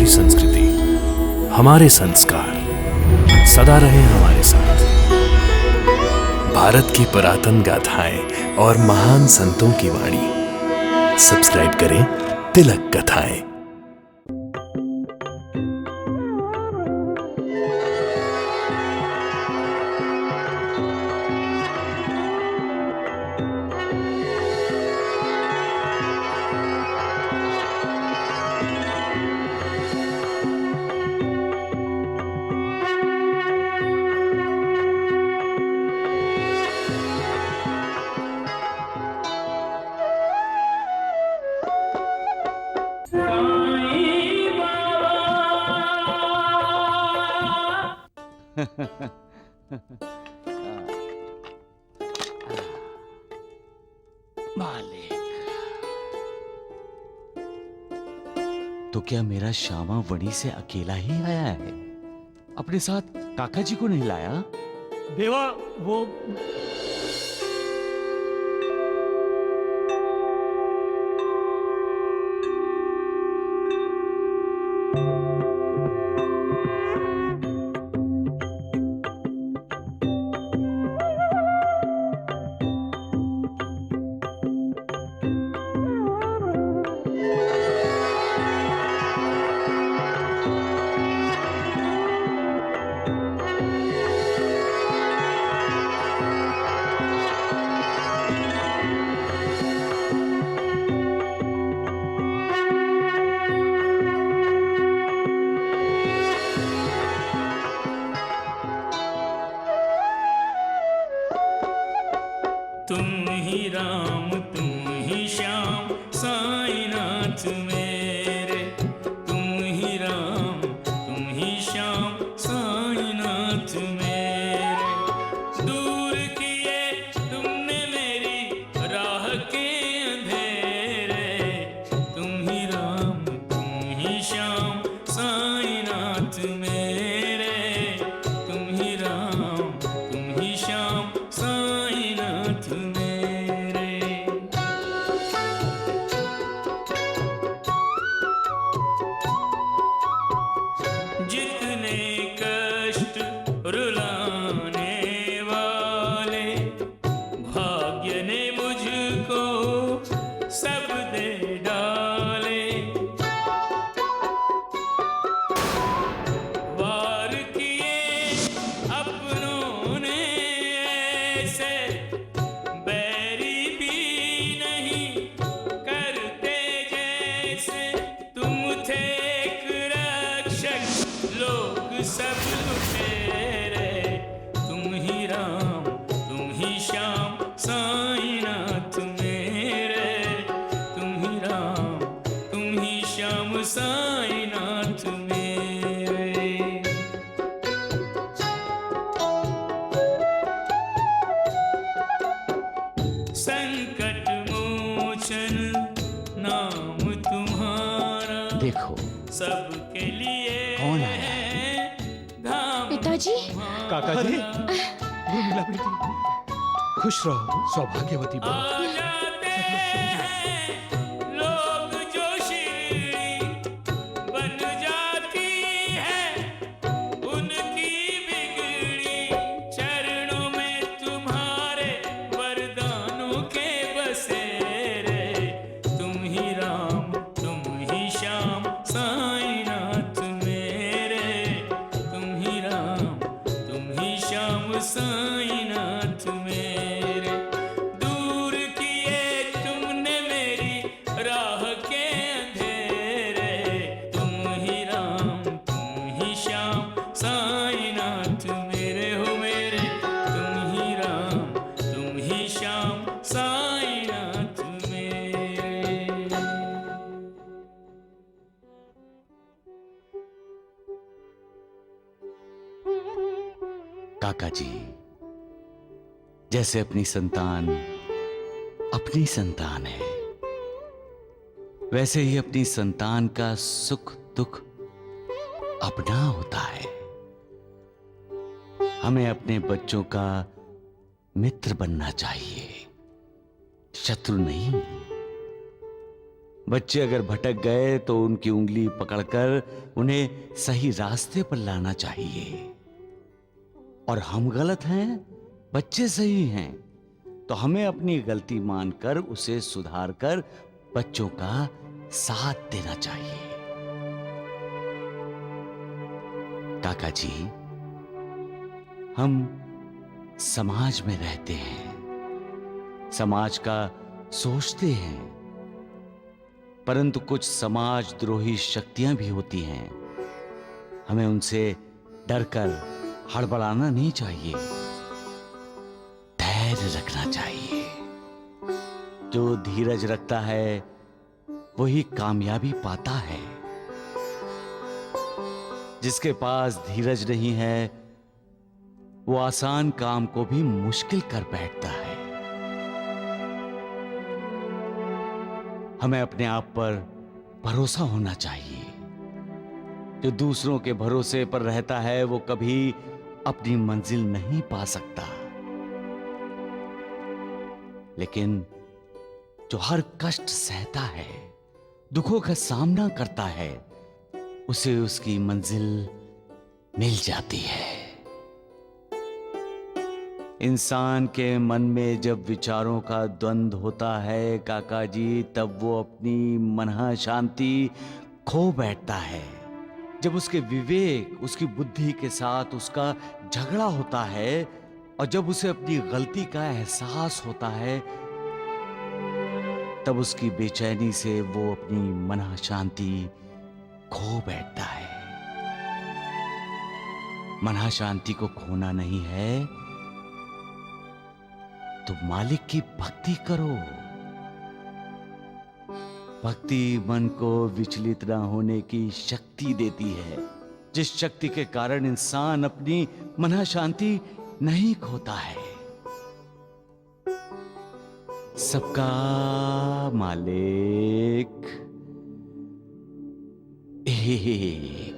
हमारी संस्कृति, हमारे संस्कार सदा रहे हमारे साथ। भारत की पुरातन गाथाएं और महान संतों की वाणी। सब्सक्राइब करें तिलक कथाएं। मालिक, तो क्या मेरा श्यामा वणी से अकेला ही आया है? अपने साथ काका जी को नहीं लाया? देवा, वो तुम ही राम, तुम ही श्याम, साईनाथ मेरे। तुम ही राम, तुम ही श्याम, साईनाथ मेरे। दूर किए तुमने मेरी राह के अंधेरे। तुम ही राम, तुम ही श्याम, साईनाथ मेरे। तुम ही राम, तुम ही श्याम, साईनाथ मेरे। जितने कष्ट रुलाने वाले भाग्य ने मुझको सब दे डाले। वार किए अपनों ने ऐसे, बैरी भी नहीं करते जैसे। तुम थे एक रक्षक, लोग सब लुटेरे। तुम ही राम, तुम ही श्याम, साईनाथ मेरे। तुम ही राम, तुम ही श्याम, साईनाथ मेरे। संकट मोचन नाम तुम्हारा, देखो सबके लिए कौन आया है धाम। पिताजी, काका जी, मिला बेटी, खुश रहो, सौभाग्यवती आ बनो। जाते हैं लोग जो शिरडी बन जाती है उनकी बिगड़ी। चरणों में तुम्हारे वरदानों के बसेरे। तुम ही राम, तुम ही श्याम, साईनाथ मेरे। तुम ही राम, तुम ही श्याम, साईनाथ मेरे। दूर किए तुमने मेरी राह के अंधेरे। तुम ही राम, तुम ही श्याम, साईनाथ मेरे हो मेरे। तुम ही राम, तुम ही श्याम, साईनाथ मेरे। काका जी, जैसे अपनी संतान अपनी संतान है, वैसे ही अपनी संतान का सुख दुख अपना होता है। हमें अपने बच्चों का मित्र बनना चाहिए, शत्रु नहीं। बच्चे अगर भटक गए तो उनकी उंगली पकड़कर उन्हें सही रास्ते पर लाना चाहिए। और हम गलत हैं, बच्चे सही हैं, तो हमें अपनी गलती मानकर उसे सुधारकर बच्चों का साथ देना चाहिए। काका जी, हम समाज में रहते हैं, समाज का सोचते हैं, परंतु कुछ समाजद्रोही शक्तियां भी होती हैं। हमें उनसे डरकर हड़बड़ाना नहीं चाहिए, धैर्य रखना चाहिए। जो धीरज रखता है वही कामयाबी पाता है। जिसके पास धीरज नहीं है वो आसान काम को भी मुश्किल कर बैठता है। हमें अपने आप पर भरोसा होना चाहिए। जो दूसरों के भरोसे पर रहता है वो कभी अपनी मंजिल नहीं पा सकता, लेकिन जो हर कष्ट सहता है, दुखों का सामना करता है, उसे उसकी मंजिल मिल जाती है। इंसान के मन में जब विचारों का द्वंद्व होता है काका जी, तब वो अपनी मनः शांति खो बैठता है। जब उसके विवेक, उसकी बुद्धि के साथ उसका झगड़ा होता है और जब उसे अपनी गलती का एहसास होता है, तब उसकी बेचैनी से वो अपनी मनः शांति खो बैठता है। मनः शांति को खोना नहीं है तो मालिक की भक्ति करो। भक्ति मन को विचलित न होने की शक्ति देती है, जिस शक्ति के कारण इंसान अपनी मनः शांति नहीं खोता है। सबका मालिक एक।